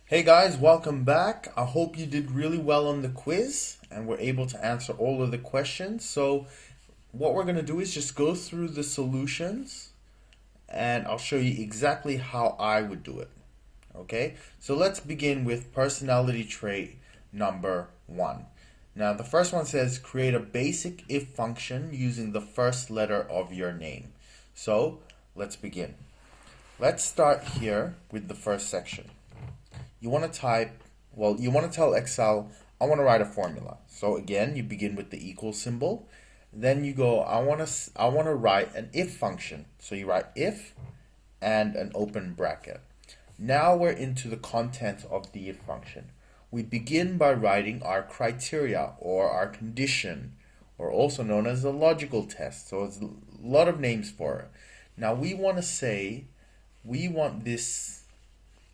Hey guys, welcome back. I hope you did really well on the quiz and were able to answer all of the questions. So, what we're going to do is just go through the solutions and I'll show you exactly how I would do it. Okay, so let's begin with personality trait number one. Now, the first one says create a basic if function using the first letter of your name. So, let's begin. Let's start here with the first section. You want to you want to tell Excel, I want to write a formula. So again, you begin with the equal symbol. Then you go, I want to write an if function. So you write if and an open bracket. Now we're into the content of the if function. We begin by writing our criteria or our condition, or also known as a logical test. So it's a lot of names for it. Now we want to say we want this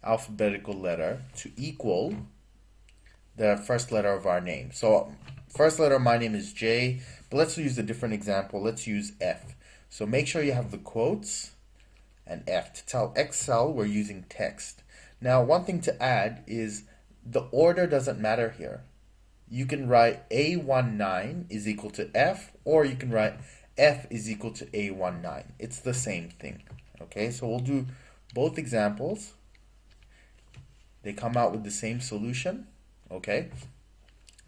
alphabetical letter to equal the first letter of our name. So first letter of my name is J, but let's use a different example. Let's use F. So make sure you have the quotes and F. To tell Excel, we're using text. Now, one thing to add is the order doesn't matter here. You can write A19 is equal to F, or you can write F is equal to A19. It's the same thing. Okay, so we'll do both examples. They come out with the same solution. Okay.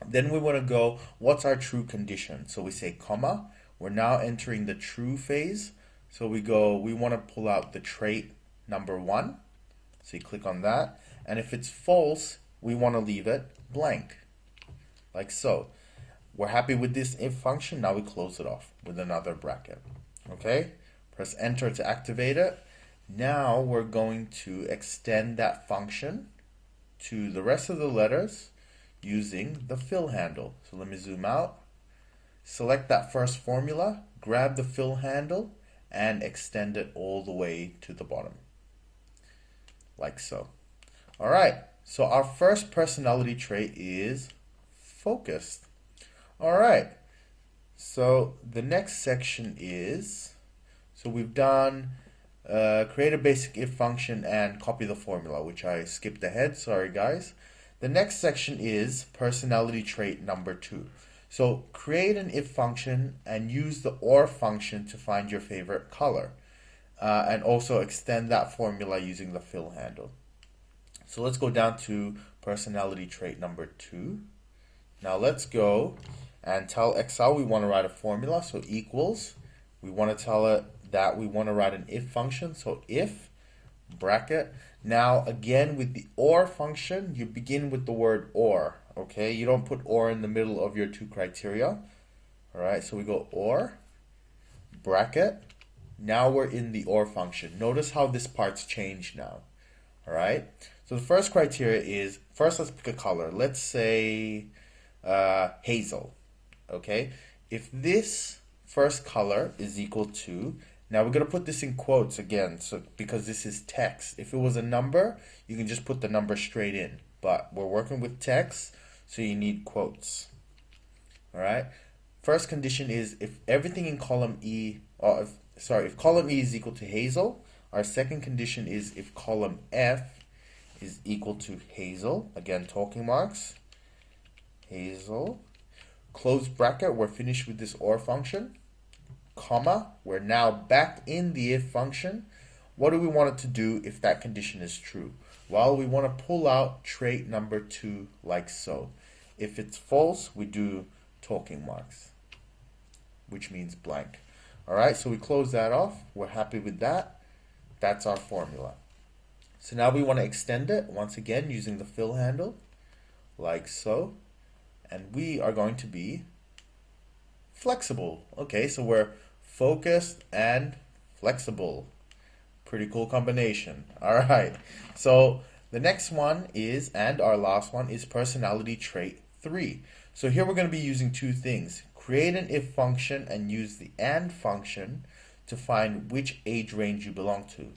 Then we want to go, what's our true condition? So we say comma. We're now entering the true phase. So we go, we want to pull out the trait number one. So you click on that. And if it's false, we want to leave it blank. Like so. We're happy with this if function. Now we close it off with another bracket. Okay. Press enter to activate it. Now we're going to extend that function to the rest of the letters using the fill handle. So let me zoom out. Select that first formula, grab the fill handle, and extend it all the way to the bottom. Like so. Alright, so our first personality trait is focused. Alright, so the next section is, so we've done create a basic if function and copy the formula, which I skipped ahead. Sorry, guys. The next section is personality trait number two. So create an if function and use the or function to find your favorite color. And also extend that formula using the fill handle. So let's go down to personality trait number two. Now let's go and tell Excel we want to write a formula. So equals. We want to tell it that we want to write an if function. So if bracket. Now again with the or function, you begin with the word or. Okay, you don't put or in the middle of your two criteria. All right, so we go or bracket. Now we're in the or function. Notice how this part's changed now. All right, so the first criteria is, first let's pick a color. Let's say hazel. Okay, if this first color is equal to, now we're going to put this in quotes again, so because this is text. If it was a number, you can just put the number straight in. But we're working with text, so you need quotes. All right. First condition is if everything in column E, or if column E is equal to hazel. Our second condition is if column F is equal to hazel. Again, talking marks. Hazel. Close bracket. We're finished with this or function. Comma, we're now back in the if function. What do we want it to do if that condition is true? Well, we want to pull out trait number two like so. If it's false, we do talking marks, which means blank. All right, so we close that off. We're happy with that. That's our formula. So now we want to extend it once again using the fill handle like so. And we are going to be flexible. Okay, so we're focused and flexible. Pretty cool combination. All right. So the next one is, and our last one is personality trait 3. So here we're going to be using two things. Create an if function and use the and function to find which age range you belong to.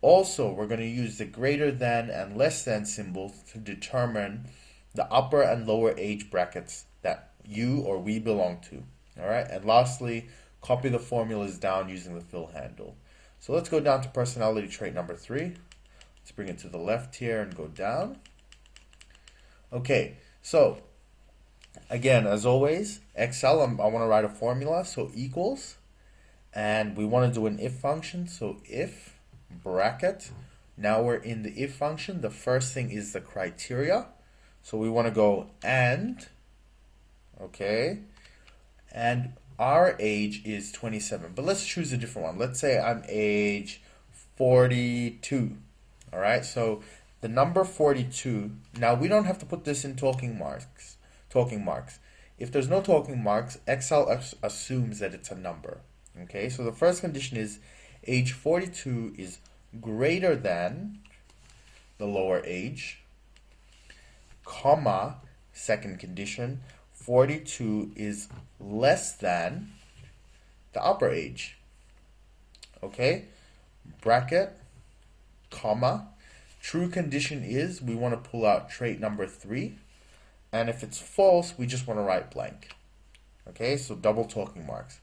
Also, we're going to use the greater than and less than symbols to determine the upper and lower age brackets that you or we belong to. All right, and lastly, copy the formulas down using the fill handle. So let's go down to personality trait number 3. Let's bring it to the left here and go down. Okay, so again, as always, Excel, I want to write a formula, so equals, and we want to do an if function, so if bracket. Now we're in the if function. The first thing is the criteria, so we want to go and, okay, and our age is 27, but let's choose a different one. Let's say I'm age 42. All right, so the number 42, now we don't have to put this in talking marks. If there's no talking marks, Excel assumes that it's a number. Okay, so the first condition is age 42 is greater than the lower age, comma, second condition, 42 is less than the upper age. Okay, bracket, comma, true condition is we want to pull out trait number 3, and if it's false, we just want to write blank. Okay, so double talking marks.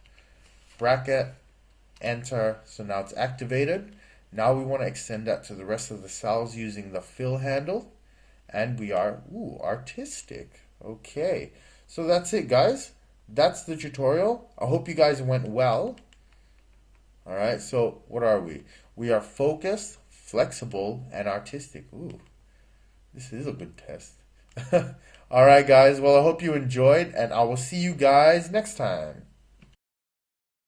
Bracket, enter, so now it's activated. Now we want to extend that to the rest of the cells using the fill handle, and we are, artistic. Okay, so that's it, guys. That's the tutorial. I hope you guys went well. All right, so what are we? We are focused, flexible, and artistic. Ooh, this is a good test. All right, guys. Well, I hope you enjoyed, and I will see you guys next time.